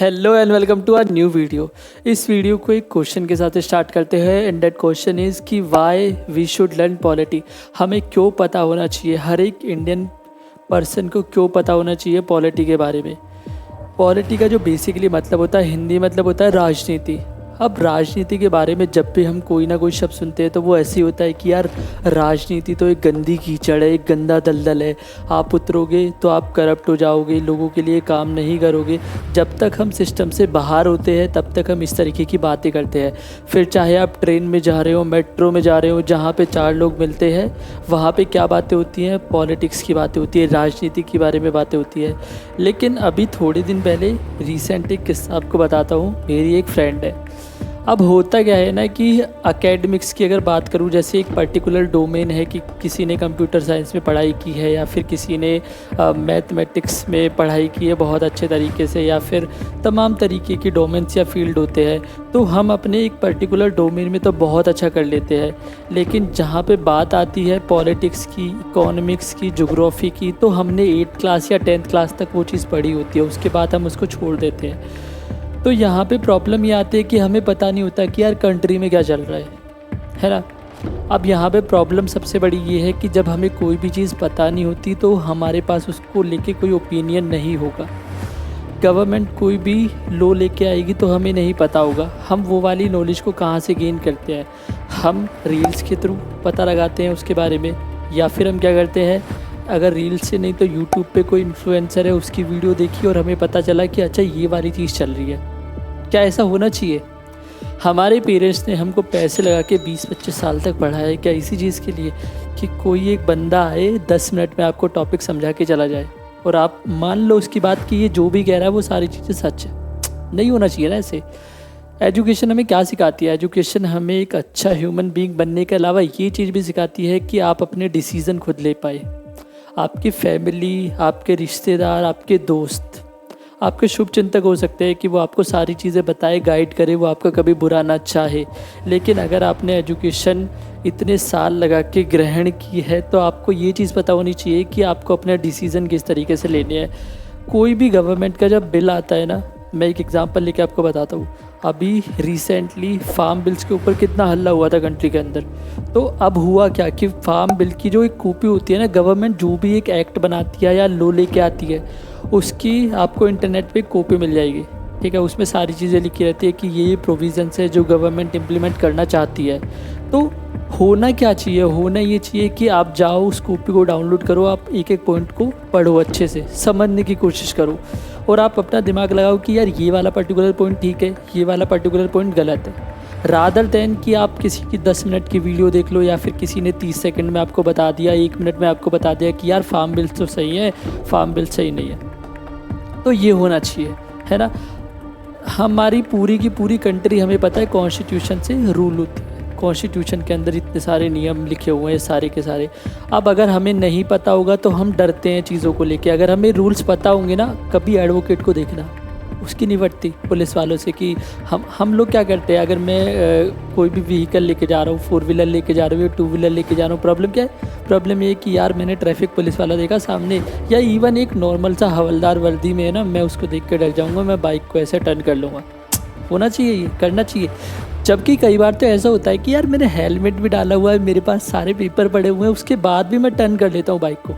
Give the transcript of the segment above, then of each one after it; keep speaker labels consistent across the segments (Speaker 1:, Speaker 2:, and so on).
Speaker 1: Hello and welcome to our new video. इस video को एक क्वेश्चन के साथ स्टार्ट करते हैं एंड दैट क्वेश्चन इज़ कि why we should learn polity. हमें क्यों पता होना चाहिए, हर एक इंडियन पर्सन को क्यों पता होना चाहिए पॉलिटी के बारे में। पॉलिटी का जो बेसिकली मतलब होता है, हिंदी मतलब होता है राजनीति। अब राजनीति के बारे में जब भी हम कोई ना कोई शब्द सुनते हैं तो वो ऐसे होता है कि यार राजनीति तो एक गंदी कीचड़ है, एक गंदा दलदल है, आप उतरोगे तो आप करप्ट हो जाओगे, लोगों के लिए काम नहीं करोगे। जब तक हम सिस्टम से बाहर होते हैं तब तक हम इस तरीके की बातें करते हैं। फिर चाहे आप ट्रेन में जा रहे हो, मेट्रो में जा रहे हो, जहाँ पे चार लोग मिलते हैं वहाँ पे क्या बातें होती हैं, पॉलिटिक्स की बातें होती है, राजनीति के बारे में बातें होती है। लेकिन अभी थोड़े दिन पहले रिसेंट एक किस्सा आपको बताता हूँ। मेरी एक फ्रेंड है। अब होता क्या है ना कि एकेडमिक्स की अगर बात करूँ, जैसे एक पर्टिकुलर डोमेन है कि किसी ने कंप्यूटर साइंस में पढ़ाई की है या फिर किसी ने मैथमेटिक्स में पढ़ाई की है बहुत अच्छे तरीके से, या फिर तमाम तरीके की डोमेन्स या फील्ड होते हैं। तो हम अपने एक पर्टिकुलर डोमेन में तो बहुत अच्छा कर लेते हैं, लेकिन जहाँ पे बात आती है पॉलिटिक्स की, इकोनॉमिक्स की, ज्योग्राफी की, तो हमने 8th क्लास या 10th क्लास तक वो चीज़ पढ़ी होती है, उसके बाद हम उसको छोड़ देते हैं। तो यहाँ पे प्रॉब्लम ये आती है कि हमें पता नहीं होता कि यार कंट्री में क्या चल रहा है ना। अब यहाँ पे प्रॉब्लम सबसे बड़ी ये है कि जब हमें कोई भी चीज़ पता नहीं होती तो हमारे पास उसको लेके कोई ओपिनियन नहीं होगा। गवर्नमेंट कोई भी लॉ लेके आएगी तो हमें नहीं पता होगा। हम वो वाली नॉलेज को कहाँ से गेन करते हैं, हम रील्स के थ्रू पता लगाते हैं उसके बारे में, या फिर हम क्या करते हैं, अगर रील्स से नहीं तो यूट्यूब पे कोई इन्फ्लुएंसर है उसकी वीडियो देखी और हमें पता चला कि अच्छा ये वाली चीज़ चल रही है। क्या ऐसा होना चाहिए? हमारे पेरेंट्स ने हमको पैसे लगा के 20-25 साल तक पढ़ाया है क्या इसी चीज़ के लिए कि कोई एक बंदा आए 10 मिनट में आपको टॉपिक समझा के चला जाए और आप मान लो उसकी बात कि ये जो भी कह रहा है वो सारी चीज़ें सच है? नहीं होना चाहिए ना ऐसे। एजुकेशन हमें क्या सिखाती है? एजुकेशन हमें एक अच्छा ह्यूमन बीइंग बनने के अलावा ये चीज़ भी सिखाती है कि आप अपने डिसीज़न खुद ले पाए। आपकी फैमिली, आपके रिश्तेदार, आपके दोस्त आपके शुभ चिंतक हो सकते हैं कि वो आपको सारी चीज़ें बताए, गाइड करे, वो आपका कभी बुरा ना चाहे। लेकिन अगर आपने एजुकेशन इतने साल लगा के ग्रहण की है तो आपको ये चीज़ पता होनी चाहिए कि आपको अपना डिसीज़न किस तरीके से लेने हैं। कोई भी गवर्नमेंट का जब बिल आता है ना, मैं एक एग्जांपल लेके आपको बताता हूँ। अभी रिसेंटली फार्म बिल्स के ऊपर कितना हल्ला हुआ था कंट्री के अंदर। तो अब हुआ क्या कि फार्म बिल की जो एक कॉपी होती है ना, गवर्नमेंट जो भी एक एक्ट बनाती है या लॉ लेके आती है उसकी आपको इंटरनेट पे कॉपी मिल जाएगी। ठीक है, उसमें सारी चीज़ें लिखी रहती है कि ये प्रोविज़न्स है जो गवर्नमेंट इम्प्लीमेंट करना चाहती है। तो होना क्या चाहिए? होना ये चाहिए कि आप जाओ, उस कॉपी को डाउनलोड करो, आप एक एक पॉइंट को पढ़ो, अच्छे से समझने की कोशिश करो और आप अपना दिमाग लगाओ कि यार ये वाला पर्टिकुलर पॉइंट ठीक है, ये वाला पर्टिकुलर पॉइंट गलत है। रादर दैन कि आप किसी की 10 मिनट की वीडियो देख लो या फिर किसी ने 30 सेकंड में आपको बता दिया, 1 मिनट में आपको बता दिया कि यार फार्म बिल तो सही है, फार्म बिल सही नहीं है। तो ये होना चाहिए, है ना। हमारी पूरी की पूरी कंट्री, हमें पता है, कॉन्स्टिट्यूशन से रूल होती है। कॉन्स्टिट्यूशन के अंदर इतने सारे नियम लिखे हुए हैं सारे के सारे। अब अगर हमें नहीं पता होगा तो हम डरते हैं चीज़ों को लेके। अगर हमें रूल्स पता होंगे ना, कभी एडवोकेट को देखना उसकी नहीं बढ़ती पुलिस वालों से कि हम लोग क्या करते हैं। अगर मैं कोई भी व्हीकल लेके जा रहा हूँ, 4 व्हीलर लेके जा रहा हूँ या 2 व्हीलर लेके जा रहा हूँ, प्रॉब्लम क्या है? प्रॉब्लम ये है कि यार मैंने ट्रैफिक पुलिस वाला देखा सामने, या इवन एक नॉर्मल सा हवलदार वर्दी में है ना, मैं उसको देख कर डर जाऊँगा, मैं बाइक को ऐसे टर्न कर लूँगा। होना चाहिए, ये करना चाहिए। जबकि कई बार तो ऐसा होता है कि यार मैंने हेलमेट भी डाला हुआ है, मेरे पास सारे पेपर पड़े हुए हैं, उसके बाद भी मैं टर्न कर लेता हूँ बाइक को।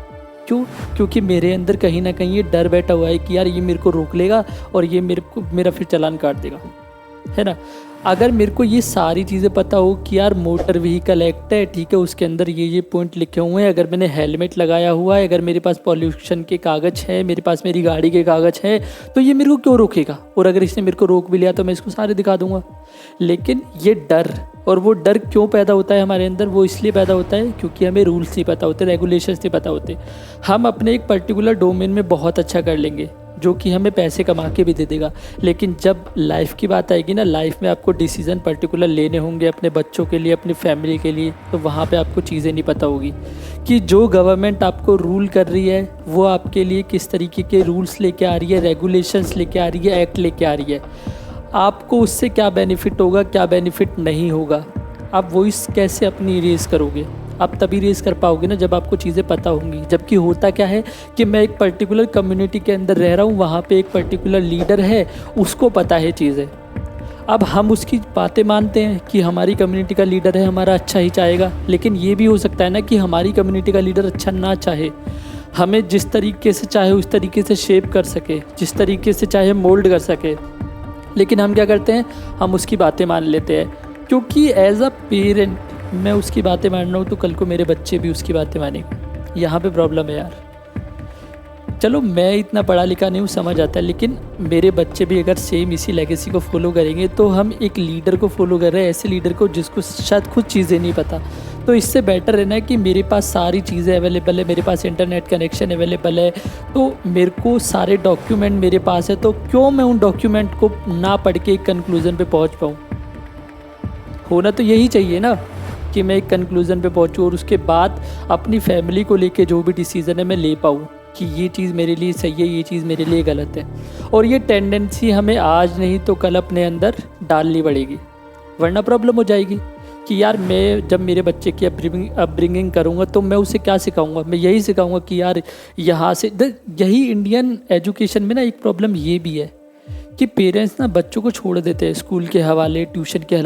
Speaker 1: क्यों? क्योंकि मेरे अंदर कहीं ना कहीं ये डर बैठा हुआ है कि यार ये मेरे को रोक लेगा और ये मेरा फिर चालान काट देगा, है ना। अगर मेरे को ये सारी चीज़ें पता हो कि यार मोटर व्हीकल एक्ट है, ठीक है, उसके अंदर ये पॉइंट लिखे हुए हैं, अगर मैंने हेलमेट लगाया हुआ है, अगर मेरे पास पॉल्यूशन के कागज़ है, मेरे पास मेरी गाड़ी के कागज़ है, तो ये मेरे को क्यों रोकेगा? और अगर इसने मेरे को रोक भी लिया तो मैं इसको सारे दिखा दूंगा। लेकिन ये डर, और वो डर क्यों पैदा होता है हमारे अंदर? वो इसलिए पैदा होता है क्योंकि हमें रूल्स नहीं पता होते, रेगुलेशंस नहीं पता होते। हम अपने एक पर्टिकुलर डोमेन में बहुत अच्छा कर लेंगे जो कि हमें पैसे कमा के भी दे देगा, लेकिन जब लाइफ की बात आएगी ना, लाइफ में आपको डिसीज़न पर्टिकुलर लेने होंगे अपने बच्चों के लिए, अपनी फैमिली के लिए, तो वहाँ पे आपको चीज़ें नहीं पता होगी कि जो गवर्नमेंट आपको रूल कर रही है वो आपके लिए किस तरीके के रूल्स लेके आ रही है, रेगुलेशंस लेके आ रही है, एक्ट लेके आ रही है। आपको उससे क्या बेनिफिट होगा, क्या बेनिफिट नहीं होगा, आप वॉइस कैसे अपनी रेज़ करोगे। आप तभी रेस कर पाओगे ना जब आपको चीज़ें पता होंगी। जबकि होता क्या है कि मैं एक पर्टिकुलर कम्युनिटी के अंदर रह रहा हूँ, वहाँ पे एक पर्टिकुलर लीडर है, उसको पता है चीज़ें। अब हम उसकी बातें मानते हैं कि हमारी कम्युनिटी का लीडर है, हमारा अच्छा ही चाहेगा, लेकिन ये भी हो सकता है ना कि हमारी कम्युनिटी का लीडर अच्छा ना चाहे, हमें जिस तरीके से चाहे उस तरीके से शेप कर सके, जिस तरीके से चाहे मोल्ड कर सके, लेकिन हम क्या करते हैं, हम उसकी बातें मान लेते हैं। क्योंकि एज अ पेरेंट मैं उसकी बातें मान रहा हूँ तो कल को मेरे बच्चे भी उसकी बातें मानेंगे। यहाँ पे प्रॉब्लम है यार। चलो मैं इतना पढ़ा लिखा नहीं हूँ, समझ आता है, लेकिन मेरे बच्चे भी अगर सेम इसी लेगेसी को फॉलो करेंगे तो हम एक लीडर को फॉलो कर रहे हैं, ऐसे लीडर को जिसको शायद खुद चीज़ें नहीं पता। तो इससे बेटर है ना कि मेरे पास सारी चीज़ें अवेलेबल है, मेरे पास इंटरनेट कनेक्शन अवेलेबल है, तो मेरे को सारे डॉक्यूमेंट मेरे पास है, तो क्यों मैं उन डॉक्यूमेंट को ना पढ़ के एक कंक्लूज़न पे पहुँच पाऊँ। होना तो यही चाहिए ना कि मैं एक कंक्लूज़न पे पहुँचूँ और उसके बाद अपनी फैमिली को लेके जो भी डिसीज़न है मैं ले पाऊँ कि ये चीज़ मेरे लिए सही है, ये चीज़ मेरे लिए गलत है। और ये टेंडेंसी हमें आज नहीं तो कल अपने अंदर डालनी पड़ेगी, वरना प्रॉब्लम हो जाएगी कि यार मैं जब मेरे बच्चे की अपब्रिंगिंग करूँगा तो मैं उसे क्या सिखाऊंगा। मैं यही सिखाऊंगा कि यार यहाँ से यही इंडियन एजुकेशन में ना एक प्रॉब्लम ये भी है कि पेरेंट्स ना बच्चों को छोड़ देते हैं स्कूल के हवाले, ट्यूशन के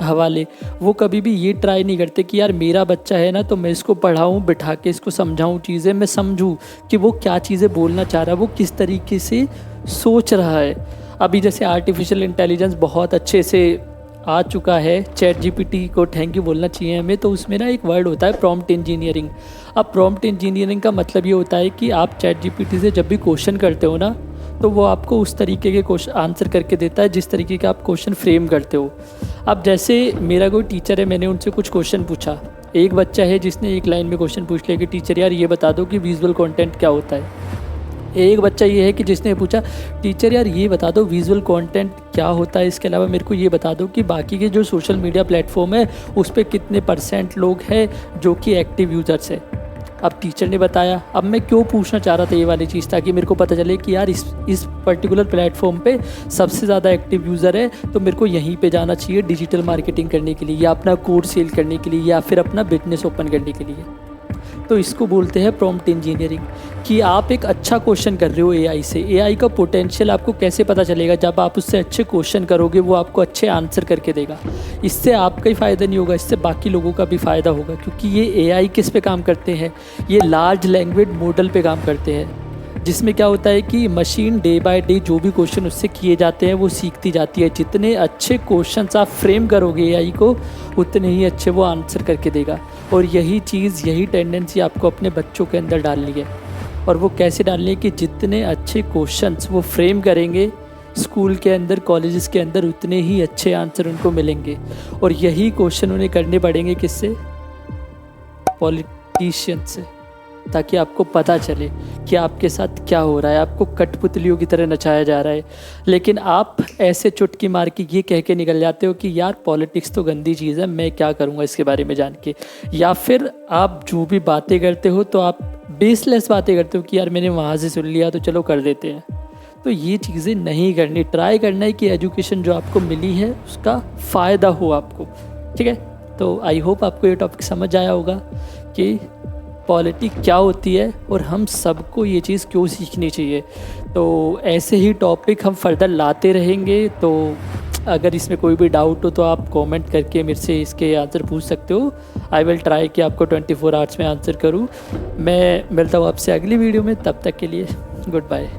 Speaker 1: हवाले। वो कभी भी ये ट्राई नहीं करते कि यार मेरा बच्चा है ना तो मैं इसको पढ़ाऊँ, बिठा के इसको समझाऊँ चीज़ें, मैं समझूँ कि वो क्या चीज़ें बोलना चाह रहा है, वो किस तरीके से सोच रहा है। अभी जैसे आर्टिफिशियल इंटेलिजेंस बहुत अच्छे से आ चुका है, चैट जीपीटी को थैंक यू बोलना चाहिए हमें। तो उसमें ना एक वर्ड होता है प्रॉम्प्ट इंजीनियरिंग। अब प्रॉम्प्ट इंजीनियरिंग का मतलब ये होता है कि आप चैट जीपीटी से जब भी क्वेश्चन करते हो ना तो वो आपको उस तरीके के क्वेश्चन आंसर करके देता है जिस तरीके का आप क्वेश्चन फ्रेम करते हो। अब जैसे मेरा कोई टीचर है, मैंने उनसे कुछ क्वेश्चन पूछा, एक बच्चा है जिसने एक लाइन में क्वेश्चन पूछ लिया कि टीचर यार ये बता दो कि विजुअल कंटेंट क्या होता है। एक बच्चा ये है कि जिसने पूछा टीचर यार ये बता दो विजुअल कंटेंट क्या होता है, इसके अलावा मेरे को ये बता दो कि बाकी के जो सोशल मीडिया प्लेटफॉर्म है उस पर कितने % लोग हैं जो कि एक्टिव यूज़र्स है। अब टीचर ने बताया। अब मैं क्यों पूछना चाह रहा था ये वाली चीज़, ताकि मेरे को पता चले कि यार इस पर्टिकुलर प्लेटफॉर्म पे सबसे ज़्यादा एक्टिव यूज़र है तो मेरे को यहीं पे जाना चाहिए डिजिटल मार्केटिंग करने के लिए, या अपना कोर्स सेल करने के लिए, या फिर अपना बिजनेस ओपन करने के लिए। तो इसको बोलते हैं प्रॉम्प्ट इंजीनियरिंग। कि आप एक अच्छा क्वेश्चन कर रहे हो एआई से, एआई का पोटेंशियल आपको कैसे पता चलेगा, जब आप उससे अच्छे क्वेश्चन करोगे वो आपको अच्छे आंसर करके देगा। इससे आपका ही फ़ायदा नहीं होगा, इससे बाकी लोगों का भी फ़ायदा होगा, क्योंकि ये एआई किस पे काम करते हैं, ये लार्ज लैंग्वेज मॉडल पे काम करते हैं, जिसमें क्या होता है कि मशीन डे बाय डे जो भी क्वेश्चन उससे किए जाते हैं वो सीखती जाती है। जितने अच्छे क्वेश्चंस आप फ्रेम करोगे एआई को उतने ही अच्छे वो आंसर करके देगा। और यही चीज़, यही टेंडेंसी आपको अपने बच्चों के अंदर डालनी है। और वो कैसे डालनी है कि जितने अच्छे क्वेश्चंस वो फ्रेम करेंगे स्कूल के अंदर, कॉलेजेस के अंदर, उतने ही अच्छे आंसर उनको मिलेंगे। और यही क्वेश्चन उन्हें करने पड़ेंगे किससे, पॉलिटिशियन से, ताकि आपको पता चले कि आपके साथ क्या हो रहा है, आपको कठपुतलियों की तरह नचाया जा रहा है। लेकिन आप ऐसे चुटकी मार के ये कह के निकल जाते हो कि यार पॉलिटिक्स तो गंदी चीज़ है, मैं क्या करूँगा इसके बारे में जान के। या फिर आप जो भी बातें करते हो तो आप बेसलेस बातें करते हो कि यार मैंने वहाँ से सुन लिया तो चलो कर देते हैं। तो ये चीज़ें नहीं करनी, ट्राई करना है कि एजुकेशन जो आपको मिली है उसका फ़ायदा हो आपको। ठीक है, तो आई होप आपको ये टॉपिक समझ आया होगा कि पॉलिटिक क्या होती है और हम सबको ये चीज़ क्यों सीखनी चाहिए। तो ऐसे ही टॉपिक हम फर्दर लाते रहेंगे। तो अगर इसमें कोई भी डाउट हो तो आप कमेंट करके मेरे से इसके आंसर पूछ सकते हो। आई विल ट्राई कि आपको 24 आवर्स में आंसर करूँ। मैं मिलता हूँ आपसे अगली वीडियो में, तब तक के लिए गुड बाय।